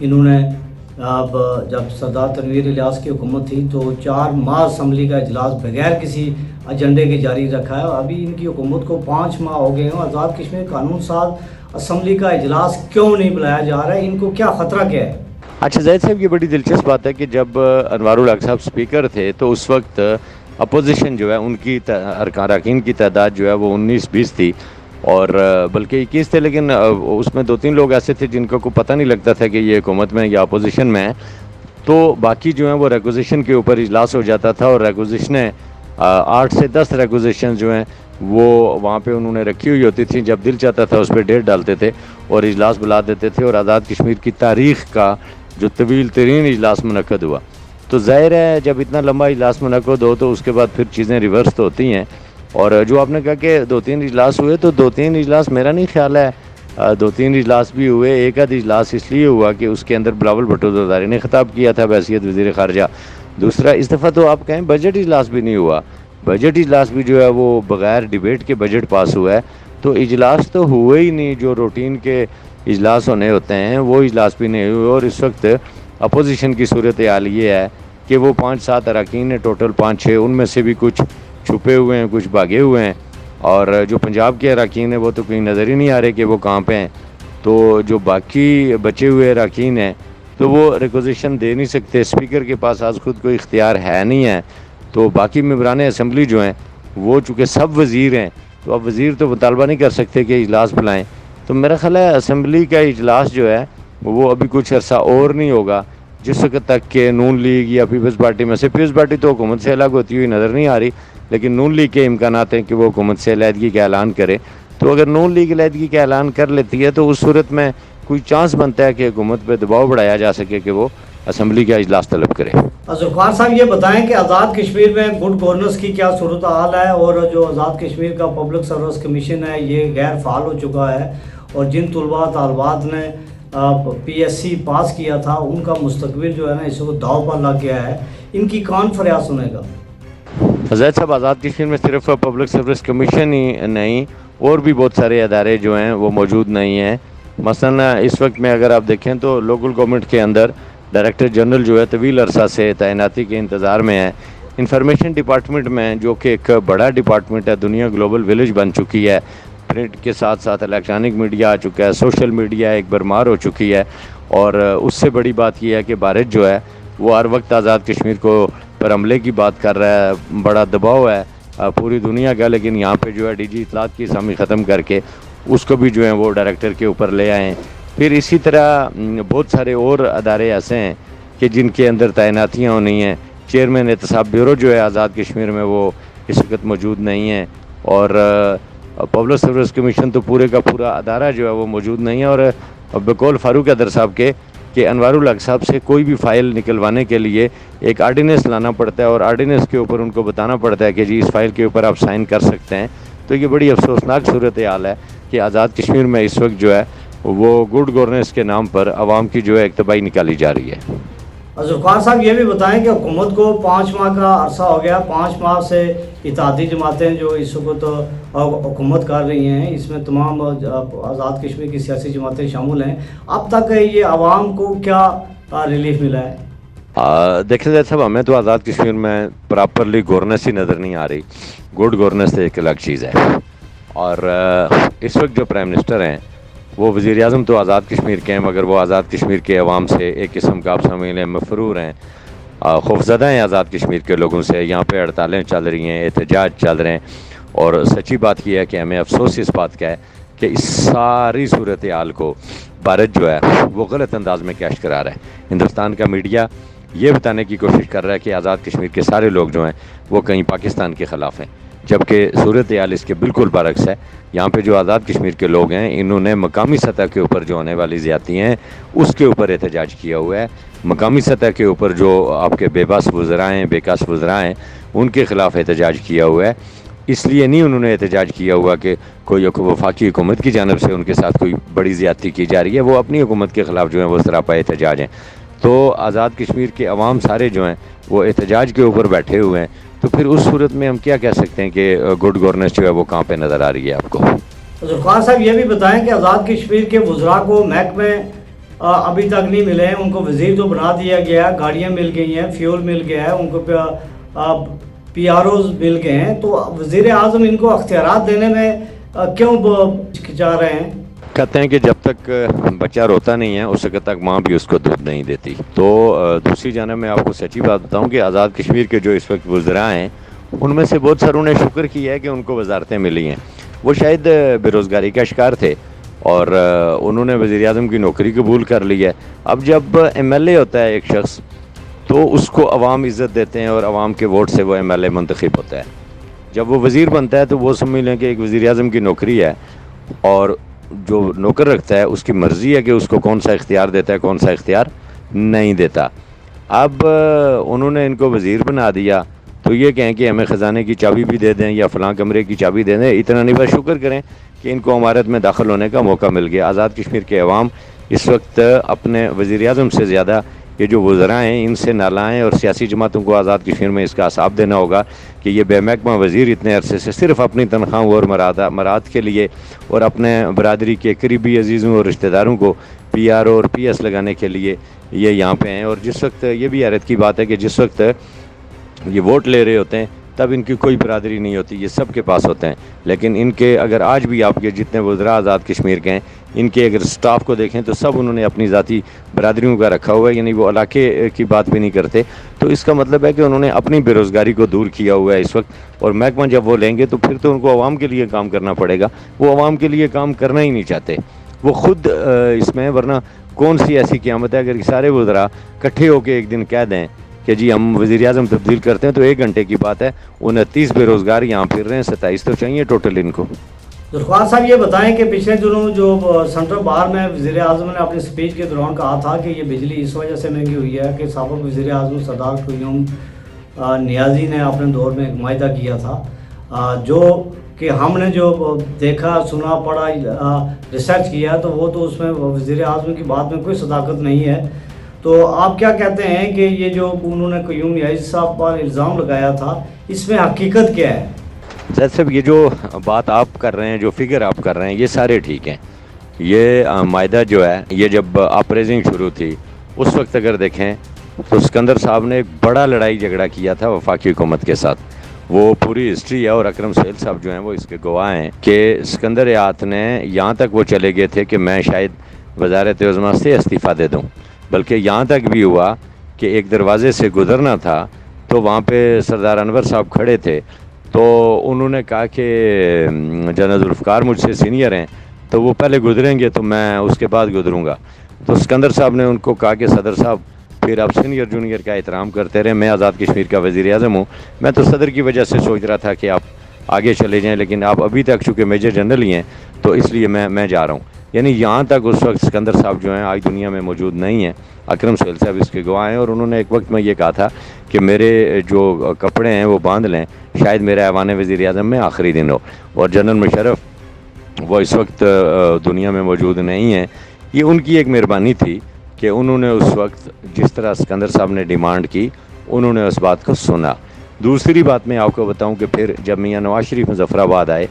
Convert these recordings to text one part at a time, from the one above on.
انہوں نے اب جب سردار تنویر الیاس کی حکومت تھی تو 4 ماہ اسمبلی کا اجلاس بغیر کسی ایجنڈے کے جاری رکھا ہے، اور ابھی ان کی حکومت کو 5 ماہ ہو گئے ہیں، آزاد کشمیر قانون ساز اسمبلی کا اجلاس کیوں نہیں بلایا جا رہا ہے؟ ان کو کیا خطرہ کیا ہے؟ اچھا زید صاحب، یہ بڑی دلچسپ بات ہے کہ جب انوار الحق صاحب اسپیکر تھے تو اس وقت اپوزیشن جو ہے ان کی اراکین کی تعداد جو ہے وہ 19-20 تھی، اور بلکہ 21 تھے، لیکن اس میں 2-3 لوگ ایسے تھے جن کا کوئی پتہ نہیں لگتا تھا کہ یہ حکومت میں یا اپوزیشن میں ہے، تو باقی جو ہیں وہ ریکوزیشن کے اوپر اجلاس ہو جاتا تھا، اور ریکوزیشنیں 8 سے 10 ریکوزیشن جو ہیں وہ وہاں پہ انہوں نے رکھی ہوئی ہوتی تھیں، جب دل چاہتا تھا اس پہ ڈیٹ ڈالتے تھے اور اجلاس بلا دیتے تھے، اور آزاد کشمیر کی تاریخ کا جو طویل ترین اجلاس منعقد ہوا۔ تو ظاہر ہے جب اتنا لمبا اجلاس منعقد ہو تو اس کے بعد پھر چیزیں ریورس تو ہوتی ہیں، اور جو آپ نے کہا کہ 2-3 اجلاس ہوئے، تو 2-3 اجلاس میرا نہیں خیال ہے 2-3 اجلاس بھی ہوئے۔ ایک آدھ اجلاس اس لیے ہوا کہ اس کے اندر بلاول بھٹو زرداری نے خطاب کیا تھا بحیثیت وزیر خارجہ۔ دوسرا، اس دفعہ تو آپ کہیں بجٹ اجلاس بھی نہیں ہوا، بجٹ اجلاس بھی جو ہے وہ بغیر ڈیبیٹ کے بجٹ پاس ہوا ہے، تو اجلاس تو ہوئے ہی نہیں، جو روٹین کے اجلاس ہونے ہوتے ہیں وہ اجلاس بھی نہیں ہوئے۔ اور اس وقت اپوزیشن کی صورتحال یہ ہے کہ وہ 5-7 اراکین ہیں ٹوٹل، 5-6 ان میں سے بھی کچھ چھپے ہوئے ہیں، کچھ بھاگے ہوئے ہیں، اور جو پنجاب کے اراکین ہیں وہ تو کہیں نظر ہی نہیں آ رہے کہ وہ کہاں پہ ہیں۔ تو جو باقی بچے ہوئے اراکین ہیں تو وہ ریکوزیشن دے نہیں سکتے، اسپیکر کے پاس آج خود کوئی اختیار ہے نہیں ہے، تو باقی ممبران اسمبلی جو ہیں وہ چونکہ سب وزیر ہیں تو اب وزیر تو مطالبہ نہیں کر سکتے کہ اجلاس بلائیں، تو میرا خیال ہے اسمبلی کا اجلاس جو ہے وہ ابھی کچھ عرصہ اور نہیں ہوگا، جس وقت تک کہ نون لیگ یا پیپلز پارٹی میں سے، پیپلز پارٹی تو حکومت سے الگ ہوتی ہوئی نظر نہیں آ رہی، لیکن نون لیگ کے امکانات ہیں کہ وہ حکومت سے علیحدگی کا اعلان کرے، تو اگر نون لیگ علیحدگی کا اعلان کر لیتی ہے تو اس صورت میں کوئی چانس بنتا ہے کہ حکومت پہ دباؤ بڑھایا جا سکے کہ وہ اسمبلی کا اجلاس طلب کرے۔ ذوالفقار صاحب یہ بتائیں کہ آزاد کشمیر میں گڈ گورننس کی کیا صورتحال ہے، اور جو آزاد کشمیر کا پبلک سروس کمیشن ہے یہ غیر فعال ہو چکا ہے، اور جن طلباء طالبات نے PSC پاس کیا تھا ان کا مستقبل جو ہے نا اس وقت داؤ پر لگ گیا ہے، ان کی کون فریاد سنے گا؟ زید صاحب، آزاد کشمیر میں صرف پبلک سروس کمیشن ہی نہیں، اور بھی بہت سارے ادارے جو ہیں وہ موجود نہیں ہیں۔ مثلا اس وقت میں اگر آپ دیکھیں تو لوکل گورنمنٹ کے اندر ڈائریکٹر جنرل جو ہے طویل عرصہ سے تعیناتی کے انتظار میں ہے۔ انفارمیشن ڈپارٹمنٹ میں، جو کہ ایک بڑا ڈپارٹمنٹ ہے، دنیا گلوبل ولیج بن چکی ہے، پرنٹ کے ساتھ ساتھ الیکٹرانک میڈیا آ چکا ہے، سوشل میڈیا ایک برمار ہو چکی ہے، اور اس سے بڑی بات یہ ہے کہ بھارت جو ہے وہ ہر وقت آزاد کشمیر کو پر حملے کی بات کر رہا ہے، بڑا دباؤ ہے پوری دنیا کا، لیکن یہاں پہ جو ہے DG اطلاعات کی اسامی ختم کر کے اس کو بھی جو ہے وہ ڈائریکٹر کے اوپر لے آئے ہیں۔ پھر اسی طرح بہت سارے اور ادارے ایسے ہیں کہ جن کے اندر تعیناتیاں ہونی ہیں۔ چیئرمین احتساب بیورو جو ہے آزاد کشمیر میں وہ اس وقت موجود نہیں ہے، اور پبلک سروس کمیشن تو پورے کا پورا ادارہ جو ہے وہ موجود نہیں ہے، اور بقول فاروق حیدر صاحب کے کہ انوار الحق صاحب سے کوئی بھی فائل نکلوانے کے لیے ایک آرڈیننس لانا پڑتا ہے، اور آرڈیننس کے اوپر ان کو بتانا پڑتا ہے کہ جی اس فائل کے اوپر آپ سائن کر سکتے ہیں۔ تو یہ بڑی افسوسناک صورتحال ہے کہ آزاد کشمیر میں اس وقت جو ہے وہ گڈ گورننس کے نام پر عوام کی جو ہے ایک تباہی نکالی جا رہی ہے۔ ذوالفقار صاحب یہ بھی بتائیں کہ حکومت کو 5 ماہ کا عرصہ ہو گیا، 5 ماہ سے اتحادی جماعتیں جو اس وقت حکومت کر رہی ہیں، اس میں تمام آزاد کشمیر کی سیاسی جماعتیں شامل ہیں، اب تک یہ عوام کو کیا ریلیف ملا ہے؟ دیکھیں جائے صاحب، ہمیں تو آزاد کشمیر میں پراپرلی گورننس ہی نظر نہیں آ رہی، گڈ گورننس ایک الگ چیز ہے، اور اس وقت جو پرائم منسٹر ہیں وہ وزیر اعظم تو آزاد کشمیر کے ہیں، مگر وہ آزاد کشمیر کے عوام سے ایک قسم کا آپ سمجھ لیں مفرور ہیں، خوفزدہ ہیں آزاد کشمیر کے لوگوں سے۔ یہاں پہ ہڑتالیں چل رہی ہیں، احتجاج چل رہے ہیں، اور سچی بات یہ ہے کہ ہمیں افسوس اس بات کا ہے کہ اس ساری صورتحال کو بھارت جو ہے وہ غلط انداز میں کیش کرا رہا ہے۔ ہندوستان کا میڈیا یہ بتانے کی کوشش کر رہا ہے کہ آزاد کشمیر کے سارے لوگ جو ہیں وہ کہیں پاکستان کے خلاف ہیں، جبکہ صورتحال اس کے بالکل برعکس ہے۔ یہاں پہ جو آزاد کشمیر کے لوگ ہیں انہوں نے مقامی سطح کے اوپر جو ہونے والی زیادتی ہیں اس کے اوپر احتجاج کیا ہوا ہے، مقامی سطح کے اوپر جو آپ کے بے بس وزراء ہیں، بے کس وزراء ہیں، ان کے خلاف احتجاج کیا ہوا ہے۔ اس لیے نہیں انہوں نے احتجاج کیا ہوا کہ کوئی وفاقی حکومت کی جانب سے ان کے ساتھ کوئی بڑی زیادتی کی جا رہی ہے، وہ اپنی حکومت کے خلاف جو ہیں وہ سراپا احتجاج ہیں۔ تو آزاد کشمیر کے عوام سارے جو ہیں وہ احتجاج کے اوپر بیٹھے ہوئے ہیں، تو پھر اس صورت میں ہم کیا کہہ سکتے ہیں کہ گڈ گورننس جو ہے وہ کہاں پہ نظر آ رہی ہے آپ کو؟ ذوالفقار صاحب یہ بھی بتائیں کہ آزاد کشمیر کے وزراء کو محکمے ابھی تک نہیں ملے ہیں. ان کو وزیر تو بنا دیا گیا ہے, گاڑیاں مل گئی ہیں, فیول مل گیا ہے, ان کو پی آر اوز مل گئے ہیں. تو وزیر اعظم ان کو اختیارات دینے میں کیوں چا رہے ہیں؟ کہتے ہیں کہ جب تک بچہ روتا نہیں ہے اس وقت تک ماں بھی اس کو دودھ نہیں دیتی. تو دوسری جانب میں آپ کو سچی بات بتاؤں کہ آزاد کشمیر کے جو اس وقت وزراء ہیں ان میں سے بہت ساروں نے شکر کیا ہے کہ ان کو وزارتیں ملی ہیں. وہ شاید بے روزگاری کا شکار تھے اور انہوں نے وزیر اعظم کی نوکری قبول کر لی ہے. اب جب ایم ایل اے ہوتا ہے ایک شخص تو اس کو عوام عزت دیتے ہیں اور عوام کے ووٹ سے وہ ایم ایل اے منتخب ہوتا ہے. جب وہ وزیر بنتا ہے تو وہ سمجھ لیں کہ ایک وزیر اعظم کی نوکری ہے اور جو نوکر رکھتا ہے اس کی مرضی ہے کہ اس کو کون سا اختیار دیتا ہے کون سا اختیار نہیں دیتا. اب انہوں نے ان کو وزیر بنا دیا تو یہ کہیں کہ ہمیں خزانے کی چابی بھی دے دیں یا فلاں کمرے کی چابی دے دیں. اتنا نہیں, بس شکر کریں کہ ان کو عمارت میں داخل ہونے کا موقع مل گیا. آزاد کشمیر کے عوام اس وقت اپنے وزیر اعظم سے زیادہ یہ جو وزراء ہیں ان سے نالائیں, اور سیاسی جماعتوں کو آزاد کشمیر میں اس کا حساب دینا ہوگا کہ یہ بے محکمہ وزیر اتنے عرصے سے صرف اپنی تنخواہوں اور مراد کے لیے اور اپنے برادری کے قریبی عزیزوں اور رشتہ داروں کو پی آر اور پی ایس لگانے کے لیے یہ یہاں پہ ہیں. اور جس وقت یہ بھی حیرت کی بات ہے کہ جس وقت یہ ووٹ لے رہے ہوتے ہیں تب ان کی کوئی برادری نہیں ہوتی, یہ سب کے پاس ہوتے ہیں. لیکن ان کے اگر آج بھی آپ کے جتنے وزراء آزاد کشمیر کے ہیں ان کے اگر سٹاف کو دیکھیں تو سب انہوں نے اپنی ذاتی برادریوں کا رکھا ہوا ہے, یعنی وہ علاقے کی بات بھی نہیں کرتے. تو اس کا مطلب ہے کہ انہوں نے اپنی بے روزگاری کو دور کیا ہوا ہے اس وقت. اور محکمہ جب وہ لیں گے تو پھر تو ان کو عوام کے لیے کام کرنا پڑے گا. وہ عوام کے لیے کام کرنا ہی نہیں چاہتے, وہ خود اس میں, ورنہ کون سی ایسی قیامت ہے اگر سارے وزراء اکٹھے ہو کے ایک دن کہہ دیں کہ جی ہم وزیر اعظم تبدیل کرتے ہیں تو 1 گھنٹے کی بات ہے 29 بے روزگار یہاں پھر رہے ہیں, 27 تو چاہیے ٹوٹل ان کو. ذوالفقار صاحب یہ بتائیں کہ پچھلے دنوں جو سینٹرل بار میں وزیر اعظم نے اپنی اسپیچ کے دوران کہا تھا کہ یہ بجلی اس وجہ سے مہنگی ہوئی ہے کہ سابق وزیر اعظم سردار قیوم نیازی نے اپنے دور میں ایک معاہدہ کیا تھا جو کہ ہم نے جو دیکھا سنا پڑھا ریسرچ کیا تو وہ تو اس میں وزیر اعظم کی بات میں کوئی صداقت نہیں ہے. تو آپ کیا کہتے ہیں کہ یہ جو انہوں نے قیوم نیازی صاحب پر الزام لگایا تھا اس میں حقیقت کیا ہے؟ زید صاحب یہ جو بات آپ کر رہے ہیں, جو فگر آپ کر رہے ہیں, یہ سارے ٹھیک ہیں. یہ معاہدہ جو ہے یہ جب اپریزنگ شروع تھی اس وقت اگر دیکھیں تو سکندر صاحب نے ایک بڑا لڑائی جھگڑا کیا تھا وفاقی حکومت کے ساتھ. وہ پوری ہسٹری ہے اور اکرم سہیل صاحب جو ہیں وہ اس کے گواہ ہیں کہ سکندر یات نے یہاں تک وہ چلے گئے تھے کہ میں شاید وزارت عظمیٰ سے استعفیٰ دے دوں, بلکہ یہاں تک بھی ہوا کہ ایک دروازے سے گزرنا تھا تو وہاں پہ سردار انور صاحب کھڑے تھے تو انہوں نے کہا کہ جنرل ذوالفقار مجھ سے سینئر ہیں تو وہ پہلے گزریں گے تو میں اس کے بعد گزروں گا. تو سکندر صاحب نے ان کو کہا کہ صدر صاحب پھر آپ سینئر جونیئر کا احترام کرتے رہے, میں آزاد کشمیر کا وزیر اعظم ہوں, میں تو صدر کی وجہ سے سوچ رہا تھا کہ آپ آگے چلے جائیں لیکن آپ ابھی تک چونکہ میجر جنرل ہی ہیں تو اس لیے میں جا رہا ہوں. یعنی یہاں تک اس وقت سکندر صاحب جو ہیں آج دنیا میں موجود نہیں ہیں, اکرم سہیل صاحب اس کے گواہ ہیں. اور انہوں نے ایک وقت میں یہ کہا تھا کہ میرے جو کپڑے ہیں وہ باندھ لیں, شاید میرا ایوان وزیر اعظم میں آخری دن ہو. اور جنرل مشرف وہ اس وقت دنیا میں موجود نہیں ہیں. یہ ان کی ایک مہربانی تھی کہ انہوں نے اس وقت جس طرح سکندر صاحب نے ڈیمانڈ کی انہوں نے اس بات کو سنا. دوسری بات میں آپ کو بتاؤں کہ پھر جب میاں نواز شریف مظفر آباد آئے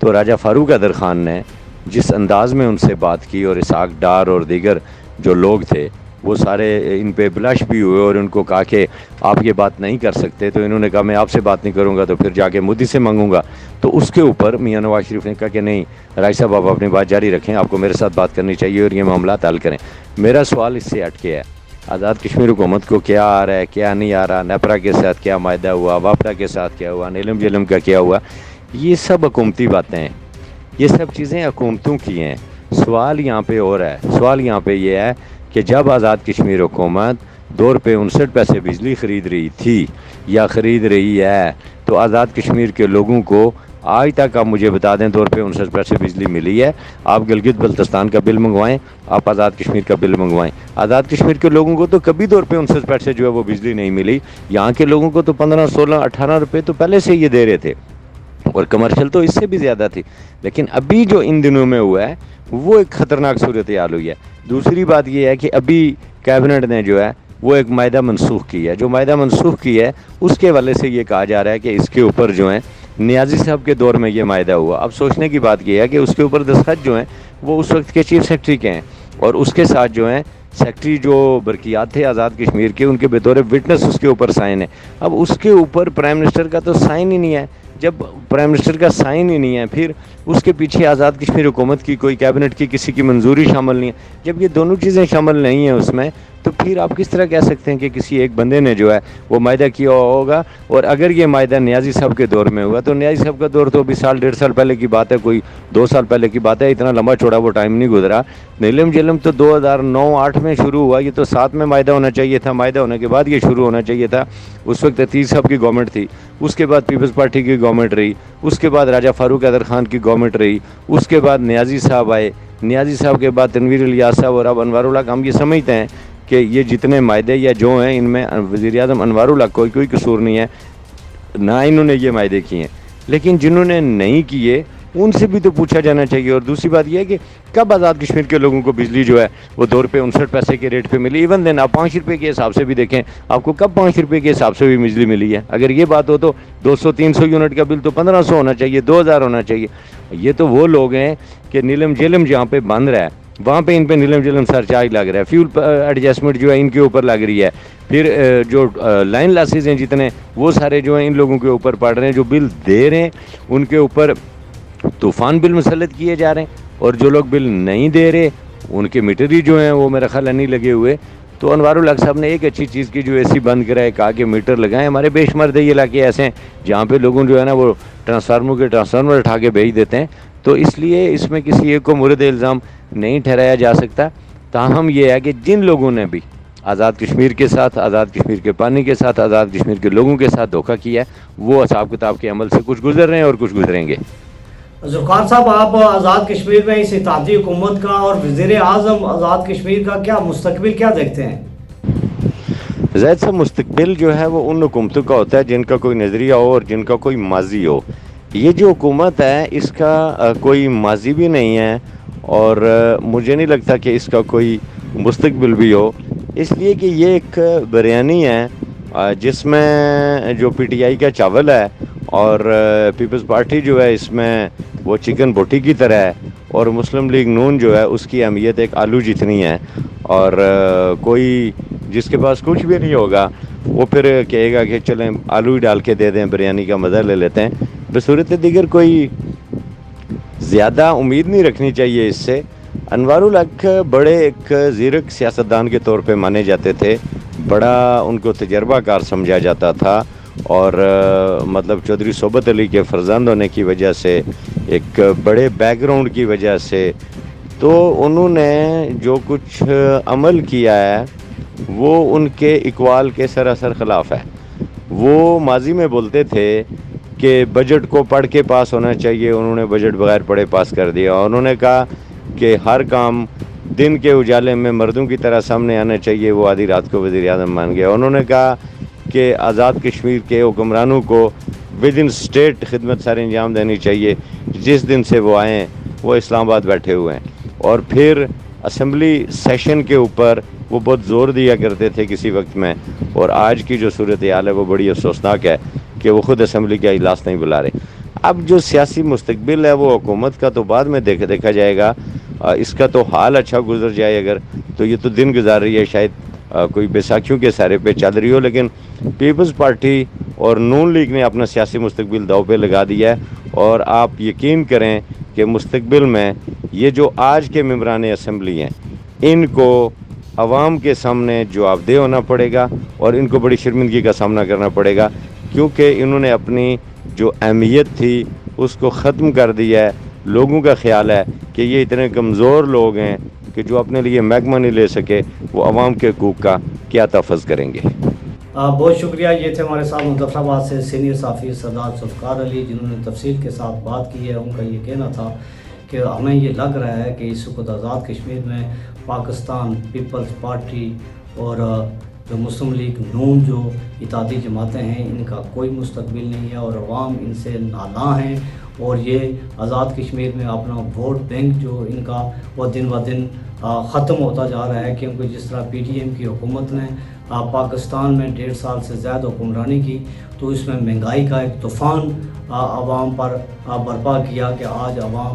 تو راجہ فاروق حیدر خان نے جس انداز میں ان سے بات کی, اور اسحاق ڈار اور دیگر جو لوگ تھے وہ سارے ان پہ بلش بھی ہوئے اور ان کو کہا کہ آپ یہ بات نہیں کر سکتے. تو انہوں نے کہا میں آپ سے بات نہیں کروں گا تو پھر جا کے مودی سے مانگوں گا. تو اس کے اوپر میاں نواز شریف نے کہا کہ نہیں راج صاحب آپ اپنی بات جاری رکھیں, آپ کو میرے ساتھ بات کرنی چاہیے اور یہ معاملات حل کریں. میرا سوال اس سے اٹکے ہے آزاد کشمیر حکومت کو کیا آ رہا ہے کیا نہیں آ رہا, نیپرا کے ساتھ کیا معاہدہ ہوا, واپڈا کے ساتھ کیا ہوا, نیلم جلم کا کیا ہوا, یہ سب حکومتی باتیں ہیں, یہ سب چیزیں حکومتوں کی ہیں. سوال یہاں پہ اور ہے, سوال یہاں پہ یہ ہے کہ جب آزاد کشمیر حکومت 2 روپے 59 پیسے بجلی خرید رہی تھی یا خرید رہی ہے تو آزاد کشمیر کے لوگوں کو آج تک آپ مجھے بتا دیں 2 روپے 59 پیسے بجلی ملی ہے؟ آپ گلگت بلتستان کا بل منگوائیں, آپ آزاد کشمیر کا بل منگوائیں. آزاد کشمیر کے لوگوں کو تو کبھی 2 روپے 59 پیسے جو ہے وہ بجلی نہیں ملی. یہاں کے لوگوں کو تو 15 16 18 روپے تو پہلے سے یہ دے رہے تھے اور کمرشل تو اس سے بھی زیادہ تھی. لیکن ابھی جو ان دنوں میں ہوا ہے وہ ایک خطرناک صورتحال ہوئی ہے. دوسری بات یہ ہے کہ ابھی کیبنٹ نے جو ہے وہ ایک معاہدہ منسوخ کی ہے. جو معاہدہ منسوخ کی ہے اس کے حوالے سے یہ کہا جا رہا ہے کہ اس کے اوپر جو ہے نیازی صاحب کے دور میں یہ معاہدہ ہوا. اب سوچنے کی بات یہ ہے کہ اس کے اوپر دستخط جو ہیں وہ اس وقت کے چیف سیکرٹری کے ہیں. اور اس کے ساتھ جو ہیں سیکٹری جو برقیات تھے آزاد کشمیر کے، ان کے بطور وٹنس اس کے اوپر سائن ہے۔ اب اس کے اوپر پرائم منسٹر کا تو سائن ہی نہیں ہے۔ جب پرائم منسٹر کا سائن ہی نہیں ہے، پھر اس کے پیچھے آزاد کشمیر حکومت کی کوئی کیبنٹ کی کسی کی منظوری شامل نہیں ہے، جب یہ دونوں چیزیں شامل نہیں ہیں اس میں، تو پھر آپ کس طرح کہہ سکتے ہیں کہ کسی ایک بندے نے جو ہے وہ معاہدہ کیا ہوگا؟ اور اگر یہ معاہدہ نیازی صاحب کے دور میں ہوا تو نیازی صاحب کا دور تو ابھی سال 1.5 سال پہلے کی بات ہے، کوئی 2 سال پہلے کی بات ہے، اتنا لمبا چوڑا وہ ٹائم نہیں گزرا۔ نیلم جیلم تو 2009-8 میں شروع ہوا، یہ تو 7 میں معاہدہ ہونا چاہیے تھا، معاہدہ ہونے کے بعد یہ شروع ہونا چاہیے تھا۔ اس وقت عتیق صاحب کی گورنمنٹ تھی، اس کے بعد پیپلز پارٹی کی گورنمنٹ رہی، اس کے بعد راجہ فاروق حیدر خان کی گورنمنٹ رہی، اس کے بعد نیازی صاحب آئے، نیازی صاحب کے بعد تنویر الیاس صاحب، اور اب انوار الحق۔ ہم یہ سمجھتے ہیں کہ یہ جتنے معاہدے یا جو ہیں ان میں وزیر اعظم انوار الحق کوئی قصور نہیں ہے، نہ انہوں نے یہ معاہدے کیے ہیں، لیکن جنہوں نے نہیں کیے ان سے بھی تو پوچھا جانا چاہیے۔ اور دوسری بات یہ ہے کہ کب آزاد کشمیر کے لوگوں کو بجلی جو ہے وہ 2 روپے 59 پیسے کے ریٹ پہ ملی؟ ایون دین آپ 5 روپے کے حساب سے بھی دیکھیں، آپ کو کب 5 روپے کے حساب سے بھی بجلی ملی ہے؟ اگر یہ بات ہو تو 200-300 یونٹ کا بل تو 1500 ہونا چاہیے، 2000 ہونا چاہیے۔ یہ تو وہ لوگ ہیں کہ نیلم جیلم جہاں پہ بند رہا ہے وہاں پہ ان پہ نیلم جیلم سرچارج لگ رہا ہے، فیول ایڈجسٹمنٹ جو ہے ان کے اوپر لگ رہی ہے، پھر جو لائن لاسز ہیں جتنے وہ سارے جو ہیں ان لوگوں کے اوپر پڑ رہے ہیں، جو بل دے رہے ہیں ان کے اوپر طوفان بل مسلط کیے جا رہے ہیں، اور جو لوگ بل نہیں دے رہے ان کے میٹر ہی جو ہیں وہ میرا خیال ہے نہیں لگے ہوئے۔ تو انوار الحق صاحب نے ایک اچھی چیز کی جو اے سی بند کرائے، کہا کہ میٹر لگائیں۔ ہمارے بے شمار دیہی علاقے ایسے ہیں جہاں پہ لوگوں جو ہے نا وہ ٹرانسفارمر اٹھا کے بھیج دیتے ہیں، تو اس لیے اس میں کسی ایک کو مورد الزام نہیں ٹھہرایا جا سکتا۔ تاہم یہ ہے کہ جن لوگوں نے بھی آزاد کشمیر کے ساتھ، آزاد کشمیر کے پانی کے ساتھ، آزاد کشمیر کے لوگوں کے ساتھ دھوکہ کیا ہے، وہ حساب کتاب کے عمل سے کچھ گزر رہے ہیں اور کچھ گزریں گے۔ ذوالفقار صاحب، آپ آزاد کشمیر میں اس اتحادی حکومت کا اور وزیر اعظم آزاد کشمیر کا کیا مستقبل کیا دیکھتے ہیں؟ زید صاحب، مستقبل جو ہے وہ ان حکومتوں کا ہوتا ہے جن کا کوئی نظریہ ہو اور جن کا کوئی ماضی ہو۔ یہ جو حکومت ہے اس کا کوئی ماضی بھی نہیں ہے، اور مجھے نہیں لگتا کہ اس کا کوئی مستقبل بھی ہو، اس لیے کہ یہ ایک بریانی ہے جس میں جو پی ٹی آئی کا چاول ہے، اور پیپلز پارٹی جو ہے اس میں وہ چکن بوٹی کی طرح ہے، اور مسلم لیگ نون جو ہے اس کی اہمیت ایک آلو جتنی ہے، اور کوئی جس کے پاس کچھ بھی نہیں ہوگا وہ پھر کہے گا کہ چلیں آلو ہی ڈال کے دے دیں، بریانی کا مزہ لے لیتے ہیں۔ بصورت دیگر کوئی زیادہ امید نہیں رکھنی چاہیے اس سے۔ انوار الحق بڑے ایک زیرک سیاستدان کے طور پہ مانے جاتے تھے، بڑا ان کو تجربہ کار سمجھا جاتا تھا، اور مطلب چودھری صحبت علی کے فرزند ہونے کی وجہ سے، ایک بڑے بیک گراؤنڈ کی وجہ سے، تو انہوں نے جو کچھ عمل کیا ہے وہ ان کے اقوال کے سراسر خلاف ہے۔ وہ ماضی میں بولتے تھے کہ بجٹ کو پڑھ کے پاس ہونا چاہیے، انہوں نے بجٹ بغیر پڑھے پاس کر دیا۔ انہوں نے کہا کہ ہر کام دن کے اجالے میں مردوں کی طرح سامنے آنا چاہیے، وہ آدھی رات کو وزیر اعظم مان گیا۔ انہوں نے کہا کہ آزاد کشمیر کے حکمرانوں کو ود ان اسٹیٹ خدمت سر انجام دینی چاہیے، جس دن سے وہ آئیں وہ اسلام آباد بیٹھے ہوئے ہیں۔ اور پھر اسمبلی سیشن کے اوپر وہ بہت زور دیا کرتے تھے کسی وقت میں، اور آج کی جو صورتحال ہے وہ بڑی افسوسناک ہے کہ وہ خود اسمبلی کا اجلاس نہیں بلا رہے۔ اب جو سیاسی مستقبل ہے وہ حکومت کا تو بعد میں دیکھا جائے گا، اس کا تو حال اچھا گزر جائے اگر تو یہ تو دن گزار رہی ہے، شاید کوئی بیساکھیوں کے سہرے پہ چل رہی ہو، لیکن پیپلز پارٹی اور نون لیگ نے اپنا سیاسی مستقبل داؤ پہ لگا دیا ہے۔ اور آپ یقین کریں کہ مستقبل میں یہ جو آج کے ممبران اسمبلی ہیں ان کو عوام کے سامنے جواب دہ ہونا پڑے گا، اور ان کو بڑی شرمندگی کا سامنا کرنا پڑے گا، کیونکہ انہوں نے اپنی جو اہمیت تھی اس کو ختم کر دیا ہے۔ لوگوں کا خیال ہے کہ یہ اتنے کمزور لوگ ہیں کہ جو اپنے لیے محکمہ نہیں لے سکے، وہ عوام کے حقوق کا کیا تحفظ کریں گے۔ بہت شکریہ۔ یہ تھے ہمارے ساتھ مظفر آباد سے سینئر صحافی سردار ذوالفقار علی، جنہوں نے تفصیل کے ساتھ بات کی ہے۔ ان کا یہ کہنا تھا کہ ہمیں یہ لگ رہا ہے کہ اس وقت آزاد کشمیر میں پاکستان پیپلز پارٹی اور جو مسلم لیگ نون جو اتحادی جماعتیں ہیں ان کا کوئی مستقبل نہیں ہے، اور عوام ان سے نالاں ہیں، اور یہ آزاد کشمیر میں اپنا ووٹ بینک جو ان کا وہ دن بہ دن ختم ہوتا جا رہا ہے، کیونکہ جس طرح پی ٹی ایم کی حکومت نے پاکستان میں 1.5 سال سے زیادہ حکمرانی کی، تو اس میں مہنگائی کا ایک طوفان عوام پر برپا کیا کہ آج عوام